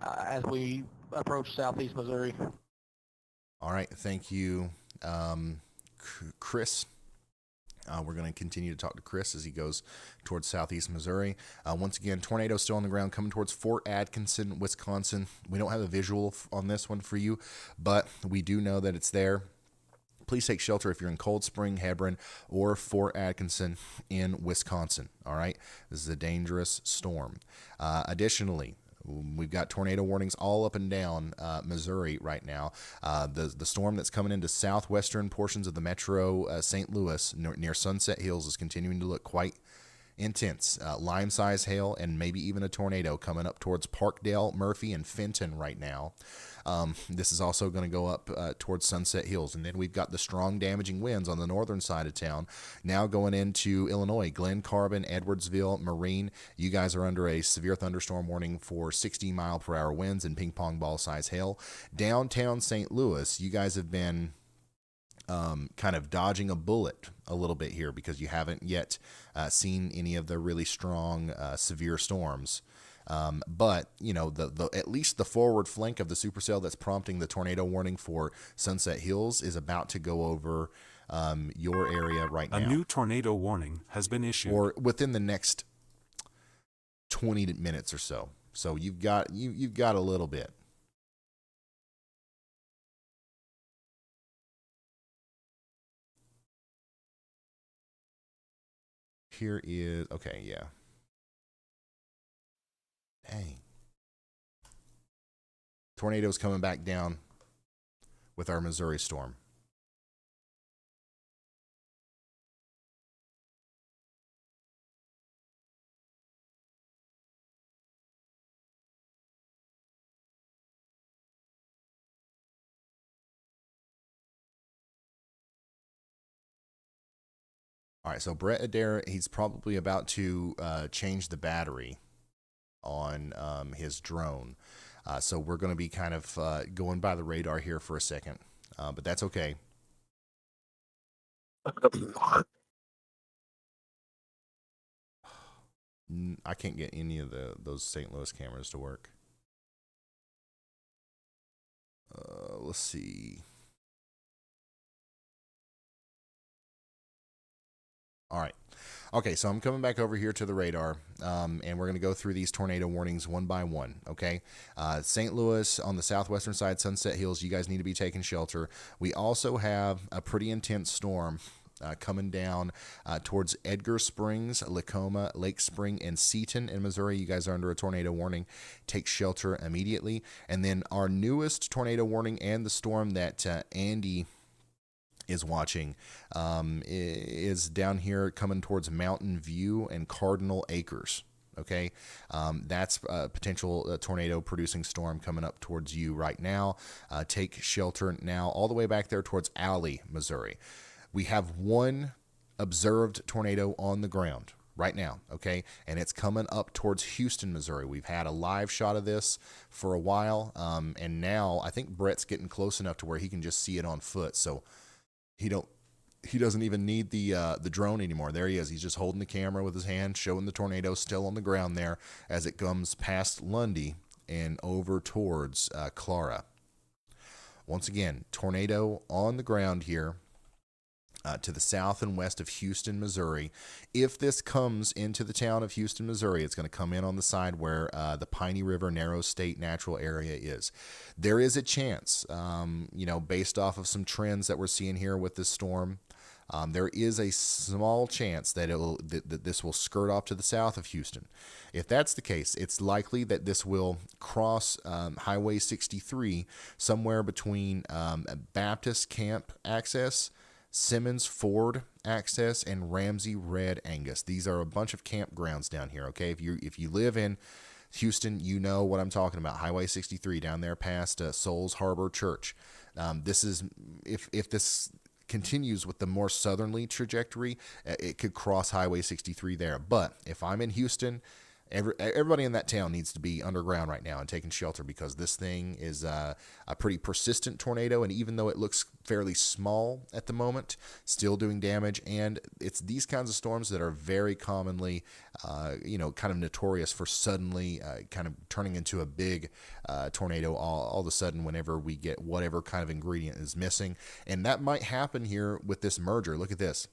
as we approach southeast Missouri. All right, thank you, Chris. We're going to continue to talk to Chris as he goes towards southeast Missouri. Once again, tornado still on the ground coming towards Fort Atkinson, Wisconsin. We don't have a visual on this one for you, but we do know that it's there. Please take shelter if you're in Cold Spring, Hebron, or Fort Atkinson in Wisconsin. All right, this is a dangerous storm. Additionally, we've got tornado warnings all up and down Missouri right now. The storm that's coming into southwestern portions of the metro St. Louis near Sunset Hills is continuing to look quite intense. Lime-sized hail and maybe even a tornado coming up towards Parkdale, Murphy, and Fenton right now. This is also going to go up towards Sunset Hills. And then we've got the strong damaging winds on the northern side of town. Now going into Illinois, Glen Carbon, Edwardsville, Marine. You guys are under a severe thunderstorm warning for 60-mile-per-hour winds and ping-pong ball-size hail. Downtown St. Louis, you guys have been kind of dodging a bullet a little bit here because you haven't yet seen any of the really strong, severe storms. But you know, the at least the forward flank of the supercell that's prompting the tornado warning for Sunset Hills is about to go over your area right now. A new tornado warning has been issued, or within the next 20 minutes or so. So you've got a little bit. Here is okay, yeah. Dang. Tornadoes coming back down with our Missouri storm. All right, so Brett Adair, he's probably about to change the battery on his drone. So we're going to be kind of going by the radar here for a second, but that's okay. I can't get any of those St. Louis cameras to work. Let's see. All right. Okay, so I'm coming back over here to the radar, and we're going to go through these tornado warnings one by one, okay? St. Louis on the southwestern side, Sunset Hills, you guys need to be taking shelter. We also have a pretty intense storm coming down towards Edgar Springs, Lacoma, Lake Spring, and Seaton in Missouri. You guys are under a tornado warning. Take shelter immediately. And then our newest tornado warning and the storm that Andy is watching is down here coming towards Mountain View and Cardinal Acres. Okay, that's a potential tornado producing storm coming up towards you right now. Take shelter now all the way back there towards Alley, Missouri. We have one observed tornado on the ground right now, okay? And it's coming up towards Houston, Missouri. We've had a live shot of this for a while, and now I think Brett's getting close enough to where he can just see it on foot. So he doesn't even need the drone anymore. There he is. He's just holding the camera with his hand, showing the tornado still on the ground there as it comes past Lundy and over towards Clara. Once again, tornado on the ground here to the south and west of Houston, Missouri. If this comes into the town of Houston, Missouri, it's going to come in on the side where the Piney River Narrow State Natural Area is. There is a chance, based off of some trends that we're seeing here with this storm, there is a small chance that that this will skirt off to the south of Houston. If that's the case, it's likely that this will cross Highway 63 somewhere between Baptist Camp access, Simmons Ford access, and Ramsey Red Angus. These are a bunch of campgrounds down here, okay? If you live in Houston, you know what I'm talking about. Highway 63 down there past Souls Harbor Church. This is if this continues with the more southerly trajectory, it could cross Highway 63 there. But if I'm in Houston, Everybody in that town needs to be underground right now and taking shelter, because this thing is a pretty persistent tornado, and even though it looks fairly small at the moment, still doing damage. And it's these kinds of storms that are very commonly, kind of notorious for suddenly kind of turning into a big tornado all of a sudden whenever we get whatever kind of ingredient is missing. And that might happen here with this merger. Look at this.